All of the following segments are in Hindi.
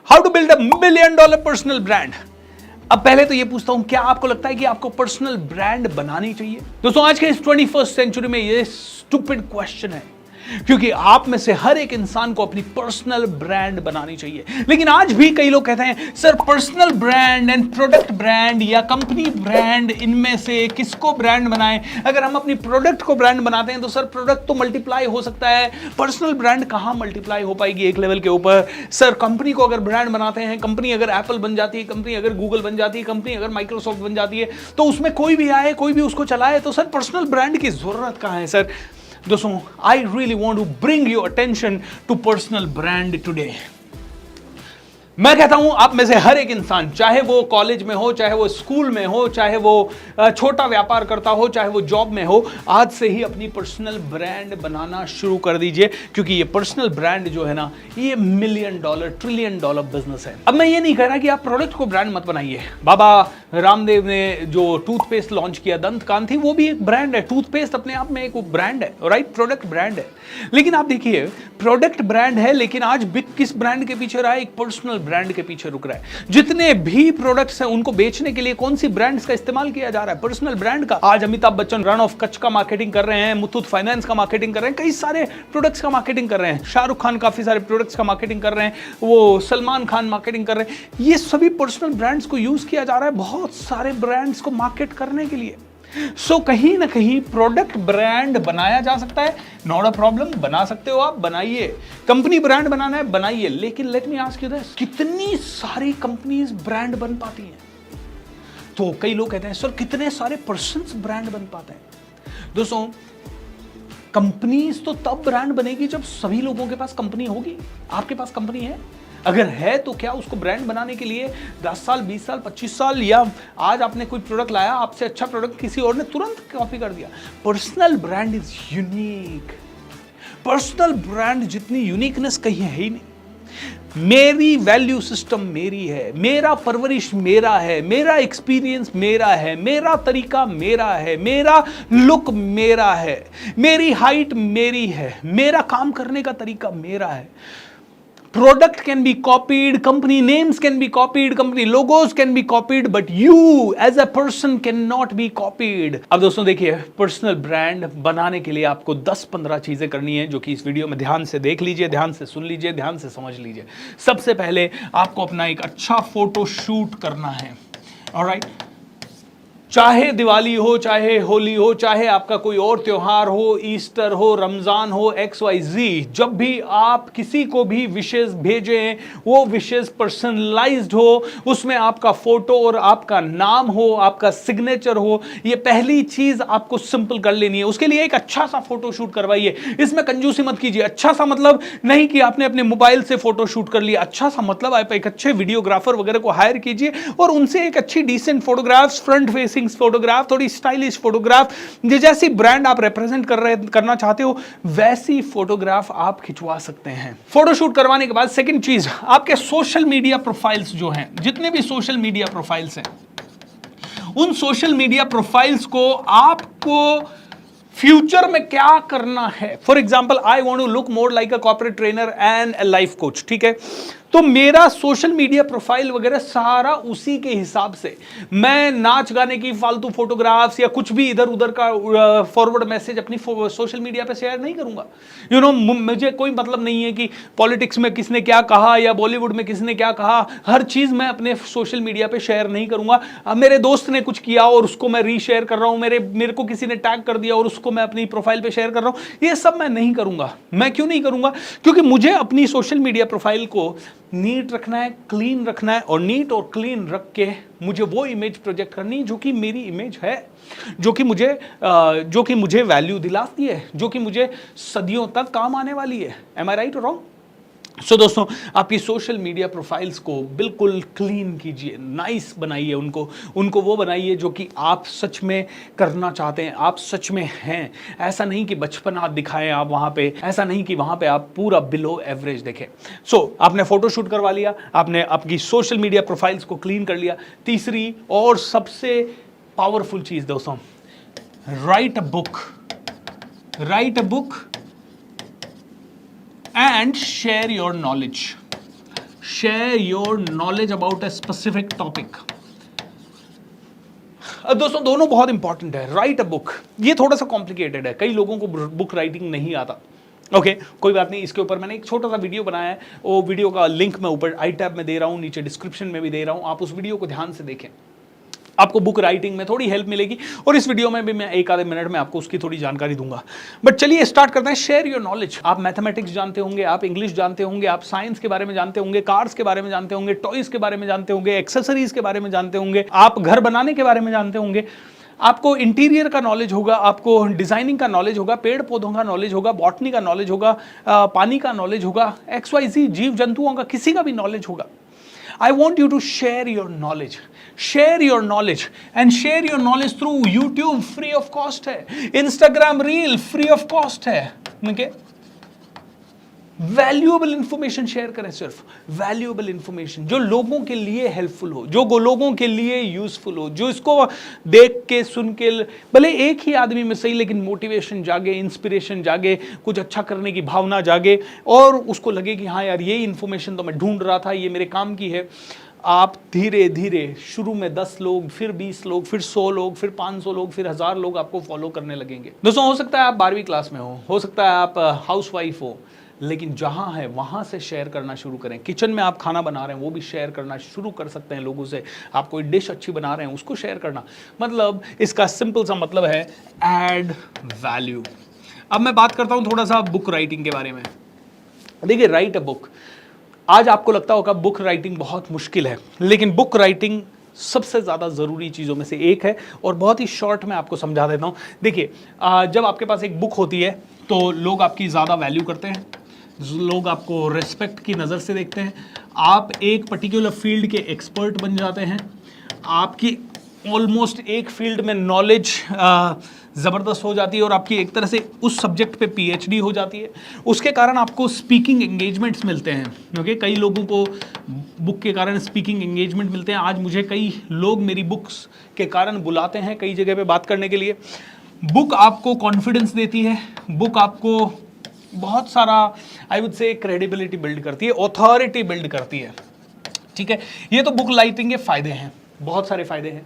How to build $1 million personal brand. अब पहले तो ये पूछता हूं, क्या आपको लगता है कि आपको पर्सनल ब्रांड बनानी चाहिए? दोस्तों आज के इस 21st सेंचुरी में ये स्टूपिड क्वेश्चन है, क्योंकि आप में से हर एक इंसान को अपनी पर्सनल ब्रांड बनानी चाहिए। लेकिन आज भी कई लोग कहते हैं sir personal brand and product brand या कंपनी ब्रांड, इनमें से किसको ब्रांड बनाएं? अगर हम अपनी प्रोडक्ट को ब्रांड बनाते हैं तो सर प्रोडक्ट तो मल्टीप्लाई हो सकता है, पर्सनल ब्रांड कहां मल्टीप्लाई हो पाएगी एक लेवल के ऊपर। सर कंपनी को अगर ब्रांड बनाते हैं, कंपनी अगर एप्पल बन जाती है, कंपनी अगर गूगल बन जाती है, कंपनी अगर माइक्रोसॉफ्ट बन जाती है, तो उसमें कोई भी आए कोई भी उसको चलाए, तो सर पर्सनल ब्रांड की जरूरत कहां है? सर दोस्तों, I really want to bring your attention to personal brand today. मैं कहता हूं आप में से हर एक इंसान, चाहे वो कॉलेज में हो, चाहे वो स्कूल में हो, चाहे वो छोटा व्यापार करता हो, चाहे वो जॉब में हो, आज से ही अपनी पर्सनल ब्रांड बनाना शुरू कर दीजिए, क्योंकि ये पर्सनल ब्रांड जो है ना, ये $1 million $1 trillion बिजनेस है। अब मैं ये नहीं कह रहा कि आप प्रोडक्ट को ब्रांड मत बनाइए। बाबा रामदेव ने जो टूथपेस्ट लॉन्च किया दंत कांति, वो भी एक ब्रांड है। टूथपेस्ट अपने आप में एक ब्रांड है, राइट? प्रोडक्ट ब्रांड है। लेकिन आप देखिए, प्रोडक्ट ब्रांड है, लेकिन आज बिग किस ब्रांड के पीछे रहा है? एक पर्सनल ब्रांड के पीछे रुक रहा है। जितने भी प्रोडक्ट्स हैं उनको बेचने के लिए कौन सी ब्रांड्स का इस्तेमाल किया जा रहा है? पर्सनल ब्रांड का। आज अमिताभ बच्चन रन ऑफ कच्छ का मार्केटिंग कर रहे हैं, मुथूट फाइनेंस का मार्केटिंग कर रहे हैं, कई सारे प्रोडक्ट्स का मार्केटिंग कर रहे हैं। शाहरुख खान काफी सारे प्रोडक्ट्स का मार्केटिंग कर रहे हैं, वो सलमान खान मार्केटिंग कर रहे हैं। ये सभी पर्सनल ब्रांड्स को यूज किया जा रहा है बहुत सारे ब्रांड्स को मार्केट करने के लिए। सो कहीं ना कहीं प्रोडक्ट ब्रांड बनाया जा सकता है, नॉट अ प्रॉब्लम, बना सकते हो आप, बनाइए। कंपनी ब्रांड बनाना है, बनाइए। लेकिन let me ask you this, कितनी सारी कंपनीज ब्रांड बन पाती हैं? तो कई लोग कहते हैं सर कितने सारे पर्सन्स ब्रांड बन पाते हैं? दोस्तों, कंपनीज तो तब ब्रांड बनेगी जब सभी लोगों के पास कंपनी होगी। आपके पास कंपनी है? अगर है तो क्या उसको ब्रांड बनाने के लिए 10 साल, 20 साल, 25 साल, या आज आपने कोई प्रोडक्ट लाया, आपसे अच्छा प्रोडक्ट किसी और ने तुरंत कॉपी कर दिया? Personal brand is unique. Personal brand जितनी यूनिकनेस कहीं है ही नहीं। मेरी वैल्यू सिस्टम मेरी है, मेरा परवरिश मेरा है, मेरा एक्सपीरियंस मेरा है, मेरा तरीका मेरा है, मेरा लुक मेरा है, मेरी हाइट मेरी है, मेरा काम करने का तरीका मेरा है। Product can be copied, company names can be copied, company logos can be copied, but you as a person cannot be copied. अब दोस्तों देखिए, पर्सनल ब्रांड बनाने के लिए आपको 10-15 चीजें करनी है, जो कि इस वीडियो में ध्यान से देख लीजिए, ध्यान से सुन लीजिए, ध्यान से समझ लीजिए। सबसे पहले आपको अपना एक अच्छा फोटो शूट करना है, ऑलराइट? चाहे दिवाली हो, चाहे होली हो, चाहे आपका कोई और त्योहार हो, ईस्टर हो, रमजान हो, XYZ, जब भी आप किसी को भी विशेष भेजें, वो विशेष पर्सनलाइज्ड हो, उसमें आपका फोटो और आपका नाम हो, आपका सिग्नेचर हो। ये पहली चीज आपको सिंपल कर लेनी है। उसके लिए एक अच्छा सा फोटो शूट करवाइए। इसमें कंजूसी मत कीजिए। अच्छा सा मतलब नहीं कि आपने अपने मोबाइल से फोटो शूट कर लिया। अच्छा सा मतलब आप एक अच्छे वीडियोग्राफर वगैरह को हायर कीजिए और उनसे एक अच्छी decent photographs, front facing photograph, थोड़ी स्टाइलिश फोटोग्राफ, जैसी ब्रांड आप रिप्रेजेंट करना चाहते हो, वैसी फोटोग्राफ आप खिंचवा सकते हैं। फोटोशूट करवाने के बाद सेकंड चीज, आपके सोशल मीडिया प्रोफाइल्स जो हैं, जितने भी सोशल मीडिया प्रोफाइल्स हैं, उन सोशल मीडिया प्रोफाइल्स को आपको फ्यूचर में क्या करना है। For example, I want to look more like a corporate trainer and a life coach, ठीक है? तो मेरा सोशल मीडिया प्रोफाइल वगैरह सारा उसी के हिसाब से, मैं नाच गाने की फालतू फोटोग्राफ्स या कुछ भी इधर उधर का फॉरवर्ड मैसेज अपनी सोशल मीडिया पे शेयर नहीं करूंगा। यू नो, मुझे कोई मतलब नहीं है कि पॉलिटिक्स में किसने क्या कहा या बॉलीवुड में किसने क्या कहा, हर चीज मैं अपने सोशल मीडिया पे शेयर नहीं करूंगा। मेरे दोस्त ने कुछ किया और उसको मैं रीशेयर कर रहा हूं, मेरे को किसी ने टैग कर दिया और उसको मैं अपनी प्रोफाइल पे शेयर कर रहा हूं, ये सब मैं नहीं करूंगा। मैं क्यों नहीं करूंगा? क्योंकि मुझे अपनी सोशल मीडिया प्रोफाइल को नीट रखना है, क्लीन रखना है, और नीट और क्लीन रख के मुझे वो इमेज प्रोजेक्ट करनी जो कि मेरी इमेज है, जो कि मुझे वैल्यू दिलाती है, जो कि मुझे सदियों तक काम आने वाली है। एम आई राइट और रॉन्ग? सो दोस्तों, आपकी सोशल मीडिया प्रोफाइल्स को बिल्कुल क्लीन कीजिए, नाइस बनाइए, उनको वो बनाइए जो कि आप सच में करना चाहते हैं, आप सच में हैं। ऐसा नहीं कि बचपन आप दिखाएं आप वहाँ पे, ऐसा नहीं कि वहाँ पे आप पूरा बिलो एवरेज देखें। सो आपने फोटो शूट करवा लिया, आपने आपकी सोशल मीडिया प्रोफाइल्स को क्लीन कर लिया। तीसरी और सबसे पावरफुल चीज़ दोस्तों, right a book and share your knowledge. Share your knowledge about a specific topic. दोस्तों दोनों बहुत इंपॉर्टेंट है। राइट अ बुक, ये थोड़ा सा कॉम्प्लिकेटेड है, कई लोगों को बुक राइटिंग नहीं आता। ओके कोई बात नहीं, इसके ऊपर मैंने एक छोटा सा वीडियो बनाया है, वो वीडियो का लिंक मैं ऊपर आई टैब में दे रहा हूँ, नीचे डिस्क्रिप्शन में भी दे रहा हूँ, आप उस वीडियो को ध्यान से देखें, आपको बुक राइटिंग में थोड़ी हेल्प मिलेगी। और इस वीडियो में भी मैं एक आधे मिनट में आपको उसकी थोड़ी जानकारी दूंगा। बट चलिए स्टार्ट करते हैं। Share your knowledge. आप मैथमेटिक्स जानते होंगे, आप इंग्लिश जानते होंगे, आप साइंस के बारे में जानते होंगे, कार्स के बारे में जानते होंगे, टॉयज के बारे में जानते होंगे, एक्सेसरीज के बारे में जानते होंगे, आप घर बनाने के बारे में जानते होंगे, आपको इंटीरियर का नॉलेज होगा, आपको डिजाइनिंग का नॉलेज होगा, पेड़ पौधों का नॉलेज होगा, बॉटनी का नॉलेज होगा, पानी का नॉलेज होगा, XYZ जीव जंतुओं का किसी का भी नॉलेज होगा। I want you to share your knowledge. Share your knowledge and share your knowledge through YouTube, free of cost है, Instagram Reel free of cost है, okay? वैल्यूएबल इंफॉर्मेशन शेयर करें, सिर्फ वैल्यूएबल इंफॉर्मेशन जो लोगों के लिए हेल्पफुल हो, जो लोगों के लिए यूजफुल हो, जो इसको देख के सुन के भले एक ही आदमी में सही, लेकिन मोटिवेशन जागे, इंस्पिरेशन जागे, कुछ अच्छा करने की भावना जागे और उसको लगे कि हाँ यार ये इंफॉर्मेशन तो मैं ढूंढ रहा था, ये मेरे काम की है। आप धीरे धीरे शुरू में 10 लोग, फिर 20 लोग, फिर 100 लोग, फिर 500 लोग, फिर 1000 लोग आपको फॉलो करने लगेंगे। दोस्तों हो सकता है आप 12वीं क्लास में हो सकता है आप हाउस वाइफ हो, लेकिन जहां है वहां से शेयर करना शुरू करें। किचन में आप खाना बना रहे हैं वो भी शेयर करना शुरू कर सकते हैं लोगों से। आप कोई डिश अच्छी बना रहे हैं उसको शेयर करना, मतलब इसका सिंपल सा मतलब है ऐड वैल्यू। अब मैं बात करता हूं थोड़ा सा बुक राइटिंग के बारे में। देखिए राइट अ बुक, आज आपको लगता होगा बुक राइटिंग बहुत मुश्किल है, लेकिन बुक राइटिंग सबसे ज़्यादा ज़रूरी चीज़ों में से एक है और बहुत ही शॉर्ट में आपको समझा देता हूँ। देखिए जब आपके पास एक बुक होती है तो लोग आपकी ज़्यादा वैल्यू करते हैं, लोग आपको रिस्पेक्ट की नज़र से देखते हैं, आप एक पर्टिकुलर फील्ड के एक्सपर्ट बन जाते हैं, आपकी ऑलमोस्ट एक फील्ड में नॉलेज ज़बरदस्त हो जाती है और आपकी एक तरह से उस सब्जेक्ट पे PhD हो जाती है। उसके कारण आपको स्पीकिंग एंगेजमेंट्स मिलते हैं, क्योंकि कई लोगों को बुक के कारण स्पीकिंग एंगेजमेंट मिलते हैं। आज मुझे कई लोग मेरी बुक्स के कारण बुलाते हैं कई जगह पे बात करने के लिए। बुक आपको कॉन्फिडेंस देती है, बुक आपको बहुत सारा I would say credibility build करती है, ऑथोरिटी बिल्ड करती है, ठीक है। ये तो बुक राइटिंग के फायदे हैं, बहुत सारे फायदे हैं।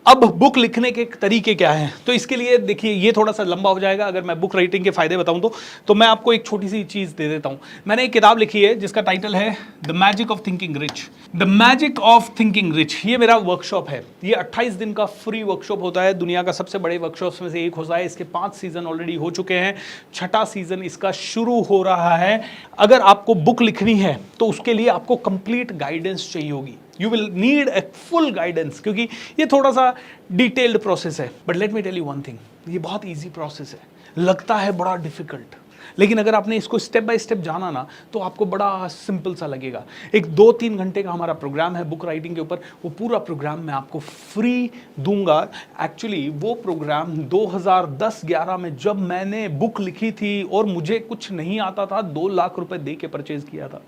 अब बुक लिखने के तरीके क्या हैं, तो इसके लिए देखिए ये थोड़ा सा लंबा हो जाएगा अगर मैं बुक राइटिंग के फायदे बताऊं तो मैं आपको एक छोटी सी चीज दे देता हूं। मैंने एक किताब लिखी है जिसका टाइटल है the magic of thinking rich. The magic of thinking rich, ये मेरा वर्कशॉप है। ये 28 दिन का फ्री वर्कशॉप होता है, दुनिया का सबसे बड़े वर्कशॉप में से एक होता है। इसके 5 सीजन ऑलरेडी हो चुके हैं, 6ठा सीजन इसका शुरू हो रहा है। अगर आपको बुक लिखनी है तो उसके लिए आपको कंप्लीट गाइडेंस चाहिए होगी। You will need a full guidance, क्योंकि ये थोड़ा सा डिटेल्ड प्रोसेस है। But let me tell you one thing, ये बहुत इजी प्रोसेस है, लगता है बड़ा डिफिकल्ट, लेकिन अगर आपने इसको स्टेप बाय स्टेप जाना ना तो आपको बड़ा सिंपल सा लगेगा। एक 2-3 घंटे का हमारा प्रोग्राम है बुक राइटिंग के ऊपर, वो पूरा प्रोग्राम मैं आपको फ्री दूंगा। एक्चुअली वो प्रोग्राम 2010-11 में जब मैंने बुक लिखी थी और मुझे कुछ नहीं आता था, 2 लाख रुपए दे के परचेज किया था।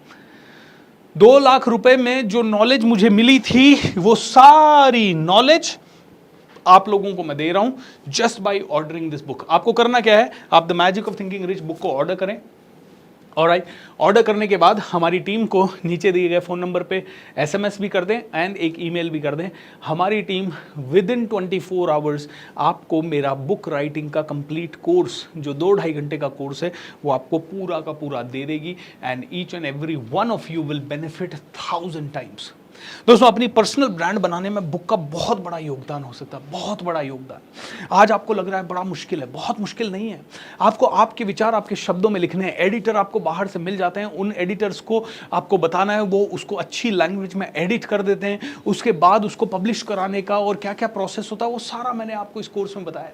2 लाख रुपए में जो नॉलेज मुझे मिली थी वो सारी नॉलेज आप लोगों को मैं दे रहा हूं just by ordering this book. आपको करना क्या है, आप the magic of thinking rich book को ऑर्डर करें। ऑलराइट, ऑर्डर करने के बाद हमारी टीम को नीचे दिए गए फ़ोन नंबर पे SMS भी कर दें एंड एक ईमेल भी कर दें। हमारी टीम विद इन 24 आवर्स आपको मेरा बुक राइटिंग का कंप्लीट कोर्स, जो 2-2.5 घंटे का कोर्स है, वो आपको पूरा का पूरा दे देगी and each and every one of you will benefit 1000 times. दोस्तों अपनी पर्सनल ब्रांड बनाने में बुक का बहुत बड़ा योगदान हो सकता है, बहुत बड़ा योगदान। आज आपको लग रहा है बड़ा मुश्किल है, बहुत मुश्किल नहीं है। आपको आपके विचार आपके शब्दों में लिखने हैं। एडिटर आपको बाहर से मिल जाते हैं, उन एडिटर्स को आपको बताना है, वो उसको अच्छी लैंग्वेज में एडिट कर देते हैं। उसके बाद उसको पब्लिश कराने का और क्या क्या प्रोसेस होता है वो सारा मैंने आपको इस कोर्स में बताया।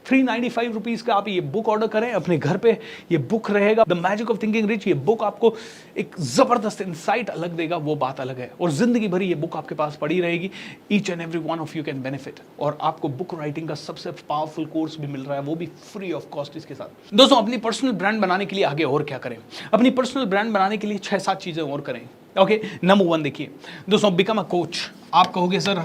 395 रुपीज़ का आप ये बुक ऑर्डर करें, अपने घर पे ये बुक रहेगा the magic of thinking rich. ये बुक आपको एक ज़बरदस्त इंसाइट अलग देगा, वो बात अलग है, और ज़िंदगी भर ये बुक आपके पास पड़ी रहेगी। Each and every one of you can benefit, और आपको बुक राइटिंग का सबसे पावरफुल कोर्स भी मिल रहा है, वो भी फ्री ऑफ कॉस्ट इसके साथ। दोस्तों अपनी पर्सनल ब्रांड बनाने के लिए आगे और क्या करें, अपनी पर्सनल ब्रांड बनाने के लिए 6-7 चीज़ें और करें। ओके, नंबर 1 देखिए दोस्तों, बिकम अ कोच। आप कहोगे sir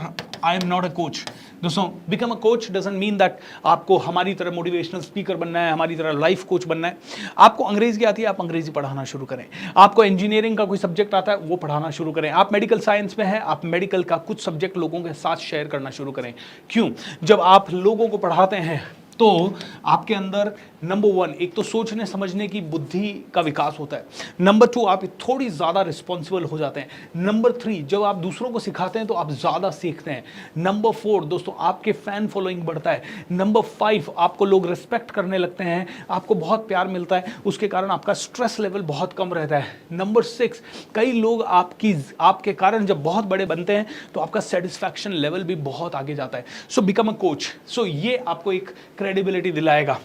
I am not a coach. दोस्तों, become a coach doesn't mean that आपको हमारी तरह मोटिवेशनल स्पीकर बनना है, हमारी तरह लाइफ कोच बनना है। आपको अंग्रेजी आती है, आप अंग्रेजी पढ़ाना शुरू करें। आपको इंजीनियरिंग का कोई सब्जेक्ट आता है, वो पढ़ाना शुरू करें। आप मेडिकल साइंस में हैं, आप मेडिकल का कुछ सब्जेक्ट लोगों के साथ शेयर करना शुरू करें। क्यों? जब आप लोगों को पढ़ाते हैं तो आपके अंदर नंबर 1 एक तो सोचने समझने की बुद्धि का विकास होता है। नंबर 2 आप थोड़ी ज़्यादा रिस्पॉन्सिबल हो जाते हैं। नंबर 3 जब आप दूसरों को सिखाते हैं तो आप ज़्यादा सीखते हैं। नंबर 4 दोस्तों आपके फैन फॉलोइंग बढ़ता है। नंबर 5 आपको लोग रिस्पेक्ट करने लगते हैं, आपको बहुत प्यार मिलता है, उसके कारण आपका स्ट्रेस लेवल बहुत कम रहता है। नंबर 6 कई लोग आपके कारण जब बहुत बड़े बनते हैं तो आपका सेटिस्फैक्शन लेवल भी बहुत आगे जाता है। So become a coach. सो ये आपको एक क्रेडिबिलिटी दिलाएगा।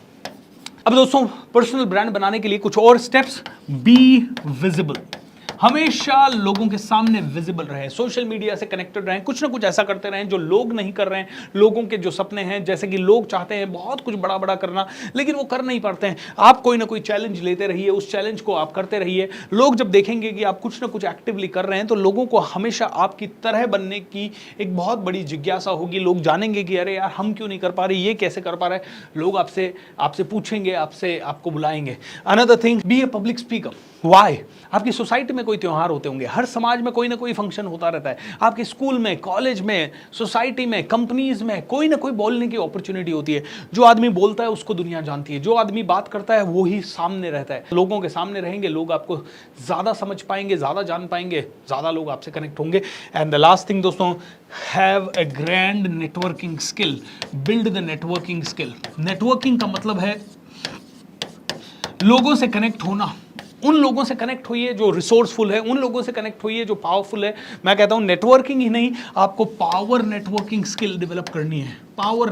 अब दोस्तों, पर्सनल ब्रांड बनाने के लिए कुछ और स्टेप्स। Be visible. हमेशा लोगों के सामने विजिबल रहें, सोशल मीडिया से कनेक्टेड रहें, कुछ ना कुछ ऐसा करते रहें जो लोग नहीं कर रहे हैं। लोगों के जो सपने हैं, जैसे कि लोग चाहते हैं बहुत कुछ बड़ा बड़ा करना, लेकिन वो कर नहीं पाते हैं। आप कोई ना कोई चैलेंज लेते रहिए, उस चैलेंज को आप करते रहिए। लोग जब देखेंगे कि आप कुछ ना कुछ एक्टिवली कर रहे हैं तो लोगों को हमेशा आपकी तरह बनने की एक बहुत बड़ी जिज्ञासा होगी। लोग जानेंगे कि अरे यार हम क्यों नहीं कर पा रहे, ये कैसे कर पा रहे हैं। लोग आपसे पूछेंगे, आपको बुलाएंगे। Another thing, be a public speaker. Why? आपकी सोसाइटी में कोई त्योहार होते होंगे, हर समाज में कोई ना कोई फंक्शन होता रहता है। आपके स्कूल में, कॉलेज में, सोसाइटी में, कंपनीज में कोई ना कोई बोलने की अपॉर्चुनिटी होती है। जो आदमी बोलता है उसको दुनिया जानती है, जो आदमी बात करता है वो ही सामने रहता है। लोगों के सामने रहेंगे, लोग आपको ज़्यादा समझ पाएंगे, ज़्यादा जान पाएंगे, ज़्यादा लोग आपसे कनेक्ट होंगे। एंड द लास्ट थिंग दोस्तों, have a grand networking skill. Build the networking skill. Networking का मतलब है लोगों से कनेक्ट होना। उन लोगों से कनेक्ट होइए जो रिसोर्सफुल है, उन लोगों से कनेक्ट होइए जो पावरफुल है। मैं कहता हूं नेटवर्किंग ही नहीं, आपको पावर नेटवर्किंग स्किल डेवलप करनी है। पावर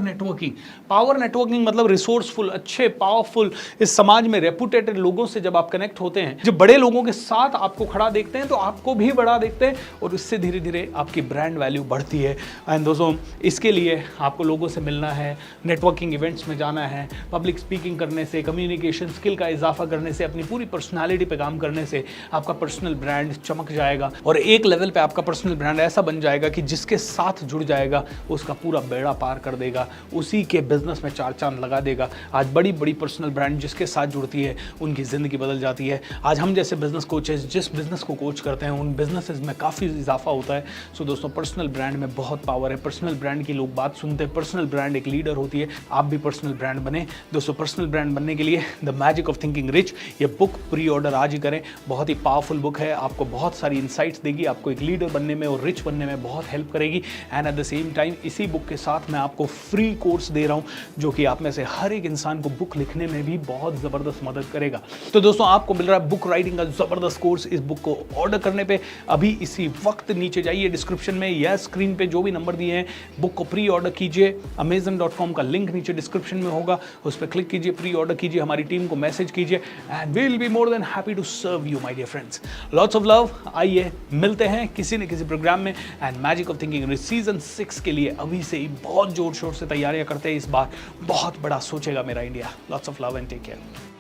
नेटवर्किंग मतलब रिसोर्सफुल, अच्छे, पावरफुल, इस समाज में रेपुटेटेड लोगों से जब आप कनेक्ट होते हैं, जब बड़े लोगों के साथ आपको खड़ा देखते हैं तो आपको भी बड़ा देखते हैं और इससे धीरे धीरे आपकी ब्रांड वैल्यू बढ़ती है। एंड दोस्तों, इसके लिए आपको लोगों से मिलना है, नेटवर्किंग इवेंट्स में जाना है, पब्लिक स्पीकिंग करने से, कम्युनिकेशन स्किल का इजाफा करने से, अपनी पूरी पर्सनैलिटी पे काम करने से आपका पर्सनल ब्रांड चमक जाएगा और एक लेवल पे आपका पर्सनल ब्रांड ऐसा बन जाएगा कि जिसके साथ जुड़ जाएगा उसका पूरा बेड़ा पार कर देगा, उसी के बिजनेस में 4 चांद लगा देगा। आज बड़ी बड़ी पर्सनल ब्रांड जिसके साथ जुड़ती है उनकी ज़िंदगी बदल जाती है। आज हम जैसे बिजनेस कोचेस जिस बिजनेस को कोच करते हैं उन बिजनेसेस में काफ़ी इजाफा होता है। सो दोस्तों, पर्सनल ब्रांड में बहुत पावर है। पर्सनल ब्रांड की लोग बात सुनते हैं। पर्सनल ब्रांड एक लीडर होती है। आप भी पर्सनल ब्रांड बने दोस्तों। पर्सनल ब्रांड बनने के लिए the magic of thinking rich, ये बुक प्री ऑर्डर आज ही करें। बहुत ही पावरफुल बुक है, आपको बहुत सारी इंसाइट्स देगी, आपको एक लीडर बनने में और रिच बनने में बहुत हेल्प करेगी। And at the same time इसी बुक के साथ मैं आपको फ्री कोर्स दे रहा हूं जो कि आप में से हर एक इंसान को बुक लिखने में भी बहुत जबरदस्त मदद करेगा। तो दोस्तों, आपको मिल रहा है बुक राइटिंग का जबरदस्त कोर्स। इस बुक को ऑर्डर करने पे अभी इसी वक्त नीचे जाइए डिस्क्रिप्शन में या स्क्रीन पे जो भी नंबर दिए हैं, बुक को प्री ऑर्डर कीजिए। amazon.com का लिंक नीचे डिस्क्रिप्शन में होगा, उस पर क्लिक कीजिए, प्री ऑर्डर कीजिए, हमारी टीम को मैसेज कीजिए and we will be more than happy to serve you my dear friends. Lots of love. आइए मिलते हैं किसी न किसी प्रोग्राम में। And magic of thinking season 6 के लिए अभी से ही बहुत जोर शोर से तैयारियां करते हैं। इस बार बहुत बड़ा सोचेगा मेरा India. Lots of love and take care.